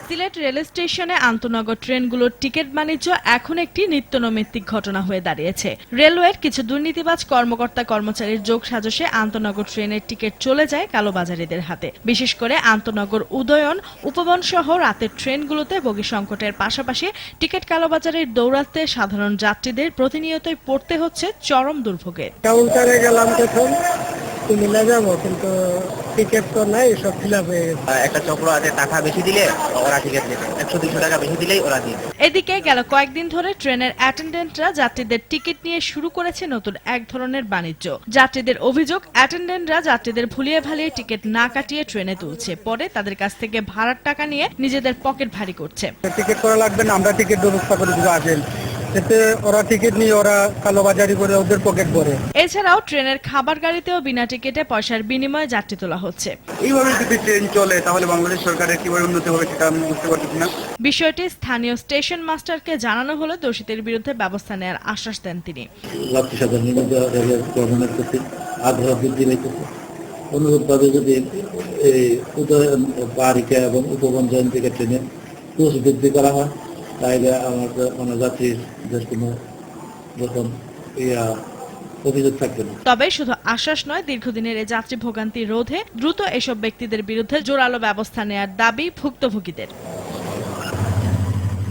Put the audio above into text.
Sylhet rail স্টেশনে আন্তনগর ট্রেনগুলোর ticket বাণিজ্য এখন একটি নিত্যনৈমিত্তিক ঘটনা হয়ে দাঁড়িয়েছে। রেলওয়ের কিছু দুর্নীতিবাজ কর্মকর্তা কর্মচারীর যোগসাজশে আন্তনগর ট্রেনের টিকিট চলে যায় কালোবাজারিদের হাতে। বিশেষ করে আন্তনগর উদয়ন, উপবন সহ রাতের ট্রেনগুলোতে বগি সংকটের পাশাপাশি টিকিট কালোবাজারির দৌরাত্ম্যে সাধারণ যাত্রীদের প্রতিনিয়তই পড়তে হচ্ছে চরম দুর্ভোগে। কাউন্টারে গেলাম তখন কুমিল্লা যাবো, কিন্তু টিকিট তো নাই, সব ফিল আপ হয়ে গেছে। একটা চক্র আছে, টাকা বেশি দিলে ওরা টিকিট দেবে, 100-200 টাকা বেশি দিলেই ওরা দিয়ে। এদিকে গেল কয়েকদিন ধরে ট্রেনের অ্যাটেন্ডেন্টরা যাত্রীদের টিকিট নিয়ে শুরু করেছে নতুন এক ধরনের বাণিজ্য। যাত্রীদের অভিযোগ, অ্যাটেন্ডেন্টরা যাত্রীদের ভুলিয়ে ভালিয়ে টিকিট না কাটিয়ে ট্রেনে তুলছে, পরে তাদের কাছ থেকে ভাড়ার টাকা নিয়ে নিজেদের পকেট ভারী করছে। টিকিট করা লাগবে না, আমরা টিকিট ব্যবস্থা করে দিব আসেন, এতে ওরা টিকিট নিয়ে ওরা কালোবাজারি করে ওদের পকেট ভরে। এছাড়াও ট্রেনের খাবার গাড়িতেও বিনা টিকিটে পয়সার বিনিময়ে যাত্রী তোলা হচ্ছে। এইভাবে যদি ট্রেন চলে তাহলে বাংলাদেশ সরকারের কিভাবে উন্নতি হবে সেটা আমি বুঝতে পারছি না। বিষয়টি স্থানীয় স্টেশন মাস্টারকে জানানো হলে দোষীদের বিরুদ্ধে ব্যবস্থা নেওয়ার আশ্বাস দেন তিনি। যাত্রী সাধারণ রেলের গভর্নমেন্টের প্রতি আগ্রহ বৃদ্ধি পেয়েছে। অনুরূপভাবে যদি এই উদয়ন, পাহাড়িকা এবং উপবন জয়ন্তিকা ট্রেনে কোচ বৃদ্ধি করা হয় তাহলে আমার যাত্রীদের কোনো রকম অভিযোগ থাকবে না। তবে শুধু আশ্বাস নয়, দীর্ঘদিনের এই যাত্রী ভোগান্তি রোধে দ্রুত এসব ব্যক্তিদের বিরুদ্ধে জোরালো ব্যবস্থা নেওয়ার দাবি ভুক্তভোগীদের।